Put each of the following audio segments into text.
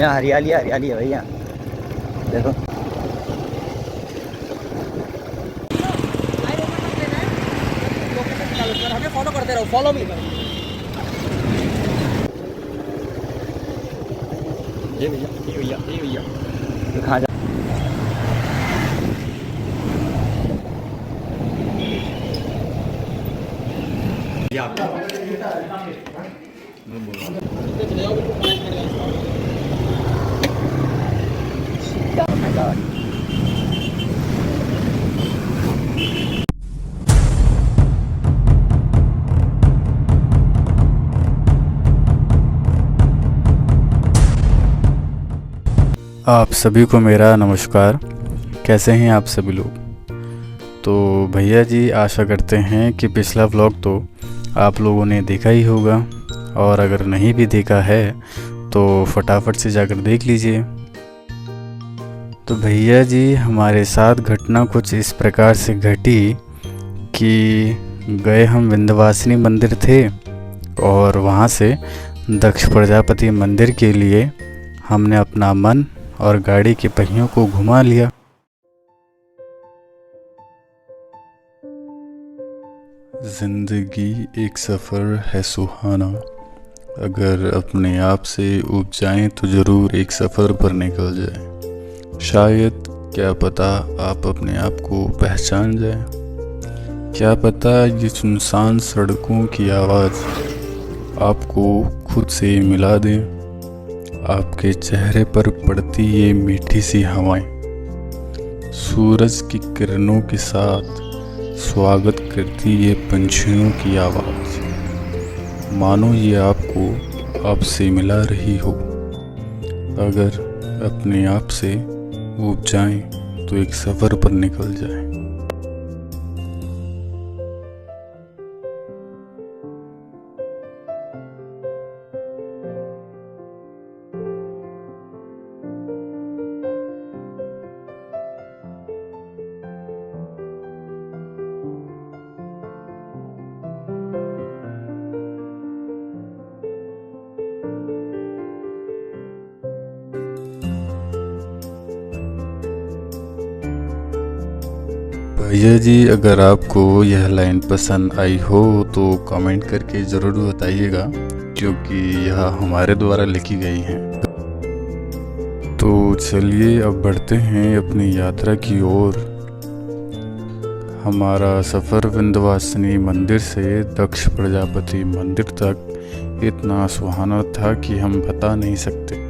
यहाँ हरियाली हरियाली है भैया, देखो। हमें फॉलो करते रहो, फॉलो मी। ये भैया, ये भैया, ये भैया, तो कहाँ जा आप सभी को मेरा नमस्कार। कैसे हैं आप सभी लोग? तो भैया जी, आशा करते हैं कि पिछला व्लॉग तो आप लोगों ने देखा ही होगा, और अगर नहीं भी देखा है तो फटाफट से जाकर देख लीजिए। तो भैया जी, हमारे साथ घटना कुछ इस प्रकार से घटी कि गए हम विंध्यवासिनी मंदिर थे, और वहाँ से दक्ष प्रजापति मंदिर के लिए हमने अपना मन और गाड़ी के पहियों को घुमा लिया। जिंदगी एक सफ़र है सुहाना, अगर अपने आप से ऊब जाएं तो ज़रूर एक सफ़र पर निकल जाए। शायद, क्या पता, आप अपने आप को पहचान जाए। क्या पता ये सुनसान सड़कों की आवाज़ आपको खुद से मिला दे। आपके चेहरे पर पड़ती ये मीठी सी हवाएं सूरज की किरणों के साथ स्वागत करती ये पंछियों की आवाज़, मानो ये आपको आपसे मिला रही हो। अगर अपने आप से ऊब जाएं तो एक सफ़र पर निकल जाएं। भैया जी, अगर आपको यह लाइन पसंद आई हो तो कमेंट करके ज़रूर बताइएगा, क्योंकि यह हमारे द्वारा लिखी गई हैं। तो चलिए अब बढ़ते हैं अपनी यात्रा की ओर। हमारा सफ़र विंध्यवासिनी मंदिर से दक्ष प्रजापति मंदिर तक इतना सुहाना था कि हम बता नहीं सकते।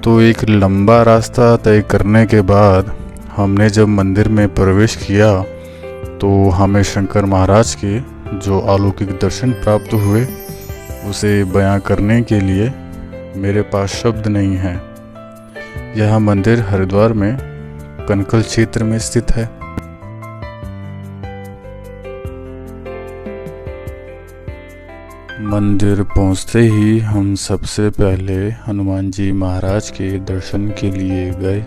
तो एक लंबा रास्ता तय करने के बाद हमने जब मंदिर में प्रवेश किया तो हमें शंकर महाराज के जो अलौकिक दर्शन प्राप्त हुए, उसे बयां करने के लिए मेरे पास शब्द नहीं हैं। यह मंदिर हरिद्वार में कनकल क्षेत्र में स्थित है। मंदिर पहुंचते ही हम सबसे पहले हनुमान जी महाराज के दर्शन के लिए गए।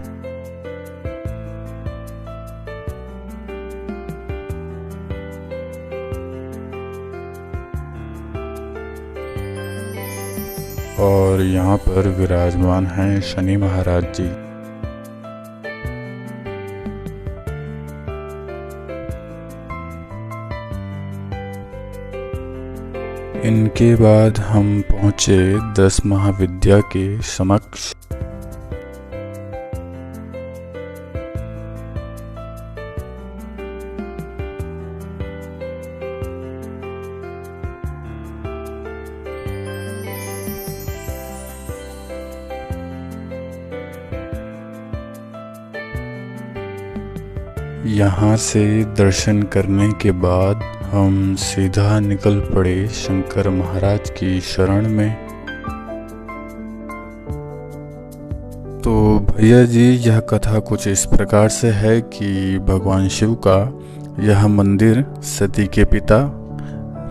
और यहाँ पर विराजमान हैं शनि महाराज जी। इनके बाद हम पहुँचे 10 महाविद्या के समक्ष। यहाँ से दर्शन करने के बाद हम सीधा निकल पड़े शंकर महाराज की शरण में। तो भैया जी, यह कथा कुछ इस प्रकार से है कि भगवान शिव का यह मंदिर सती के पिता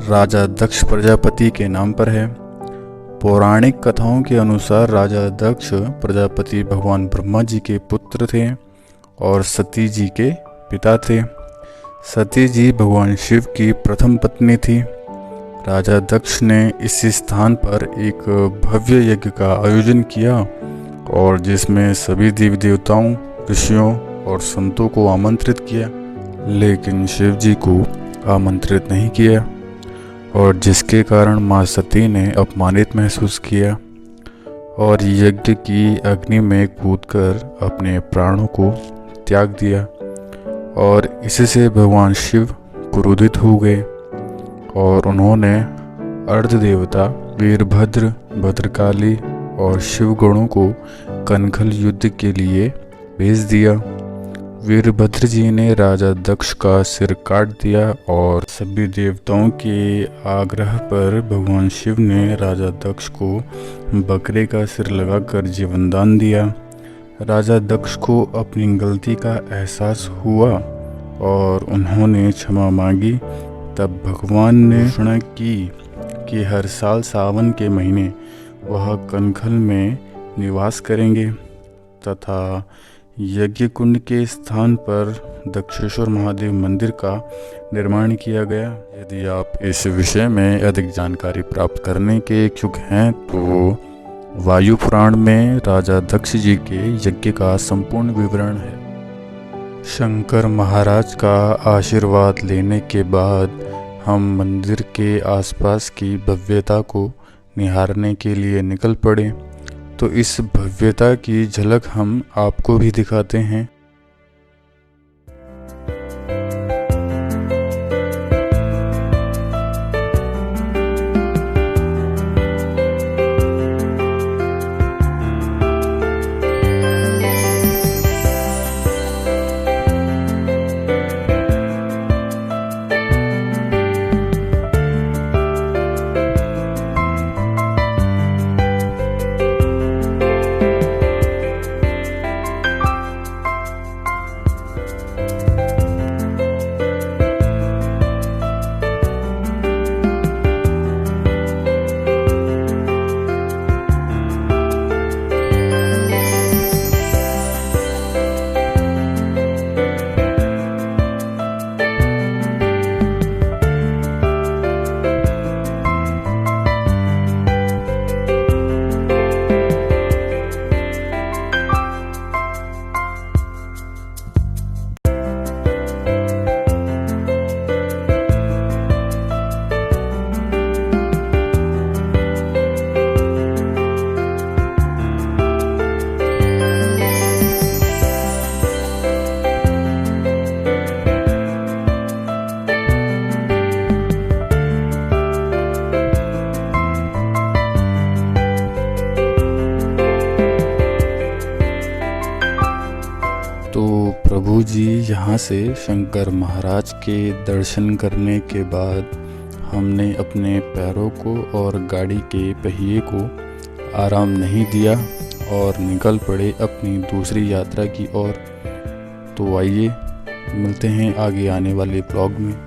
राजा दक्ष प्रजापति के नाम पर है। पौराणिक कथाओं के अनुसार राजा दक्ष प्रजापति भगवान ब्रह्मा जी के पुत्र थे और सती जी के पिता थे। सती जी भगवान शिव की प्रथम पत्नी थी। राजा दक्ष ने इस स्थान पर एक भव्य यज्ञ का आयोजन किया और जिसमें सभी देवी देवताओं, ऋषियों और संतों को आमंत्रित किया, लेकिन शिव जी को आमंत्रित नहीं किया और जिसके कारण माँ सती ने अपमानित महसूस किया और यज्ञ की अग्नि में कूदकर अपने प्राणों को त्याग दिया और इससे भगवान शिव क्रोधित हो गए और उन्होंने अर्ध देवता वीरभद्र, भद्रकाली और शिवगणों को कनखल युद्ध के लिए भेज दिया। वीरभद्र जी ने राजा दक्ष का सिर काट दिया और सभी देवताओं के आग्रह पर भगवान शिव ने राजा दक्ष को बकरे का सिर लगाकर जीवन दान दिया। राजा दक्ष को अपनी गलती का एहसास हुआ और उन्होंने क्षमा मांगी। तब भगवान ने घोषणा की कि हर साल सावन के महीने वह कनखल में निवास करेंगे तथा यज्ञ कुंड के स्थान पर दक्षेश्वर महादेव मंदिर का निर्माण किया गया। यदि आप इस विषय में अधिक जानकारी प्राप्त करने के इच्छुक हैं तो वायु पुराण में राजा दक्ष जी के यज्ञ का संपूर्ण विवरण है। शंकर महाराज का आशीर्वाद लेने के बाद हम मंदिर के आसपास की भव्यता को निहारने के लिए निकल पड़े। तो इस भव्यता की झलक हम आपको भी दिखाते हैं। प्रभु जी यहाँ से शंकर महाराज के दर्शन करने के बाद हमने अपने पैरों को और गाड़ी के पहिए को आराम नहीं दिया और निकल पड़े अपनी दूसरी यात्रा की ओर। तो आइए मिलते हैं आगे आने वाले ब्लॉग में।